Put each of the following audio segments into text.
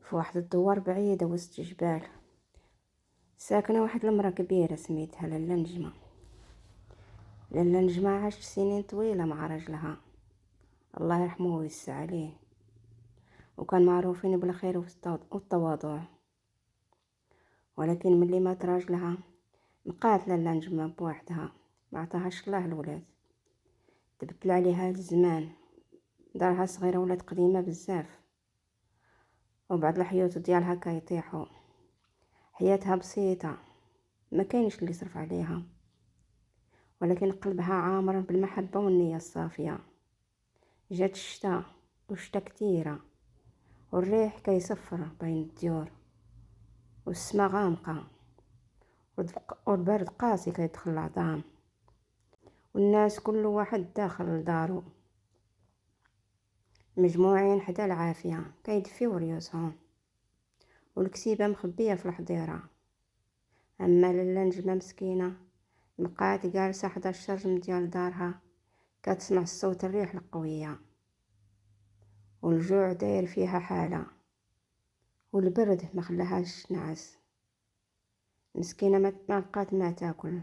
في واحد الدوار بعيدة وسط جبال، ساكنة واحد المرأة كبيرة سميتها لالا نجمة. لالا نجمة عاشت سنين طويلة مع رجلها، الله يرحمه ويسع عليه، وكان معروفين بالخير والتواضع. ولكن ملي مات راجلها بقات لالا نجمة بوحدها، ما عطاهاش الله الولاد. تبدل عليها الزمان، دارها صغيرة ولات قديمة بزاف، وبعض الحيوت ديالها كيطيحوا. حياتها بسيطة، ما كاينش اللي يصرف عليها، ولكن قلبها عامر بالمحبة والنية الصافية. جات الشتا وشتا كتيرة، والريح كيصفر بين الديور، والسما غامقة، والبرد قاسي كيدخل العظام، والناس كل واحد داخل لدارو مجموعين حدا العافية كيدفيو ريوسهم، والكسيبة مخبية في الحضيرة. اما لالا نجمة مسكينة بقات جالسة حدا الشرجم ديال دارها، كتسمع الصوت الريح القوية، والجوع داير فيها حالة، والبرد ما خلاهاش نعس. مسكينة ما لقات ما تاكل،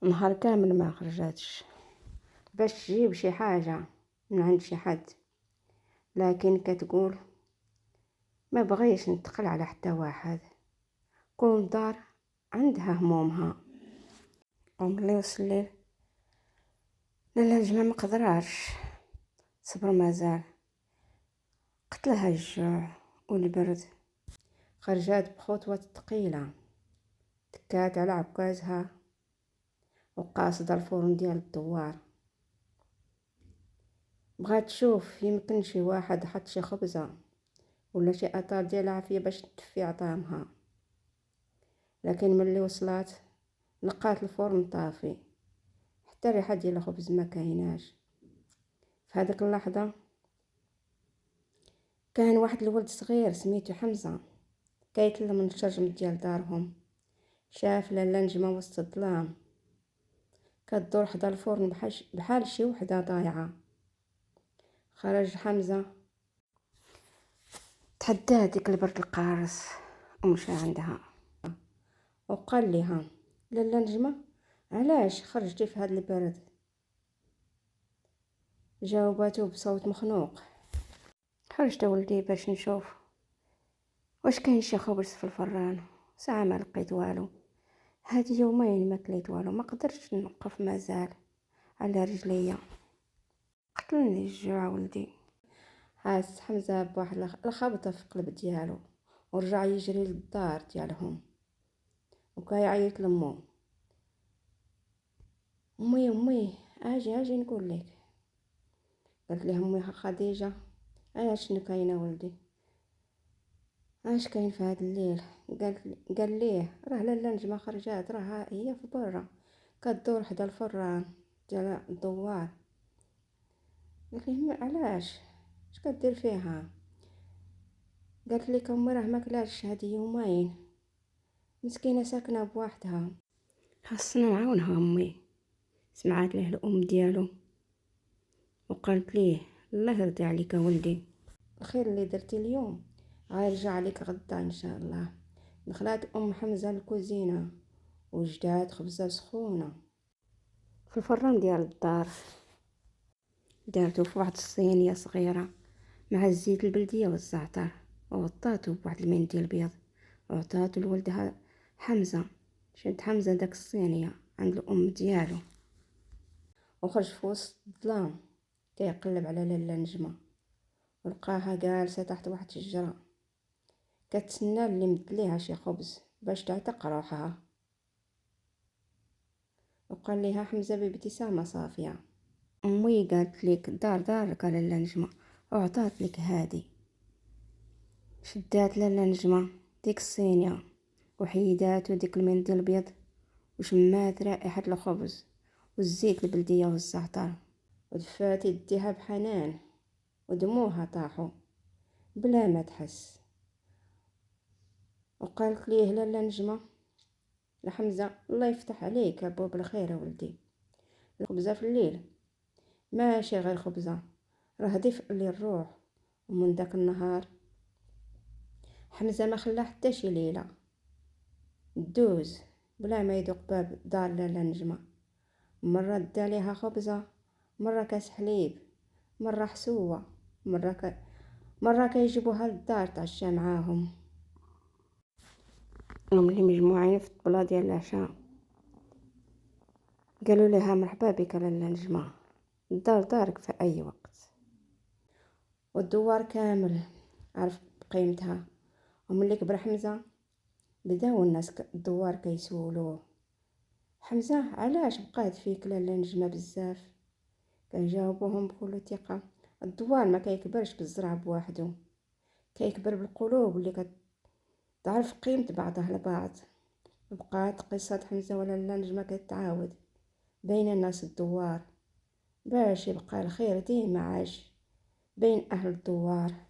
نهار كامل ما خرجاتش باش تجيب شي حاجة من عند شي حد، لكن كتقول ما بغيش نتقل على حتى واحد، كل دار عندها همومها. وملي وصل الليل لالا نجمة ما قدراش صبر، مازال قتلها الجوع والبرد. خرجات بخطوة ثقيلة، تكات على عكازها وقاصده الفرن ديال الدوار. بغات تشوف يمكن شي واحد حط شي خبزة ولا شي اطار ديال عافية باش تدفي عطامها، لكن ملي وصلات لقات الفرن طافي، حتى ريحة ديال الخبز ما كايناش. في هذيك اللحظة كان واحد الولد صغير سميتو حمزة كيتلم من الشرجم ديال دارهم. شاف لالا نجمة وسط الظلام كدور حدا الفرن بحال شي وحدة ضايعة. خرج حمزة تحدى ديك البرد القارس ومشى عندها وقال لها لالا نجمة علاش خرجتي في هذا البرد؟ جاوبته بصوت مخنوق، خرجت ولدي باش نشوف واش كاين شي خبز في الفران، ساعة ما لقيت والو، هادي يومين ما كليت والو، ما قدرتش نوقف مازال على رجليا، قتلني الجوع ولدي. حاس حمزة بواحد الخبطة في القلب ديالو، ورجع يجري للدار ديالهم وكيعيط لامو. امي اجي نقول لك. قالت ليه امي خديجة شنو كاينه ولدي؟ اش كاين في هذا الليل؟ قال ليه راه لالا نجمة خرجات، راه هي في برا كدور حدا الفران ديال الدوار. قالت ليه علاش اش كدير فيها؟ قالت لك امي راه ما كلاش هاد يومين، مسكينه ساكنه بوحدها، خاصنا نعاونها امي. سمعت ليه الام ديالو وقالت ليه الله يرضي عليك ولدي، الخير اللي درتي اليوم غيرجع عليك غدا ان شاء الله. دخلت ام حمزه الكوزينه وجدات خبزه سخونه في الفران ديال الدار، دارتو في واحد الصينيه صغيره مع الزيت البلديه والزعتر، وغطاتو بواحد المنديل بيض وعطاتو لولدها حمزه. شد حمزه داك الصينيه عند الام ديالو وخرج في وسط الظلام كيقلب على لالا نجمة، ولقاها جالسة تحت واحد الشجرة كتسنى اللي مد ليها شي خبز باش تعتق روحها. وقال ليها حمزة بابتسامة صافية امي قالت لك دارك لالا نجمة وعطات لك هادي. شدات لالا نجمة ديك الصينية وحيداتو ديك المنديل البيض وشمات رائحة الخبز والزيت البلدية والزعتر، ودفات يديها بحنان ودموعها طاحوا بلا ما تحس. وقالت ليه لالا نجمة لحمزة الله يفتح عليك ابواب الخير ولدي، الخبزة في الليل ماشي غير خبزة، راه دفء للروح. ومن داك النهار حمزة ما خلاه حتى شي ليلة دوز بلا ما يدوق باب دار لالا نجمة. مرة دا ليها خبزة، مرة كاس حليب، مرة حسوة، مرة كيجيبوها للدار تعشى معاهم. وملي مجموعين في الطبلة ديال العشاء قالوا لها مرحبا بك لالا نجمة، الدار دارك في اي وقت. والدوار كامل عرف بقيمتها. وملي كبر حمزة بداو الناس الدوار كيسولوه، حمزة علاش بقات فيك لالا نجمة بزاف؟ كنجاوبوهم بكل ثقة، الدوار ما كيكبرش بالزرع بوحدو، كيكبر بالقلوب اللي كتعرف قيمة بعضها لبعض. بقات قصة حمزة ولالا نجمة كتعاود بين الناس الدوار باش يبقى الخير ديما عايش بين أهل الدوار.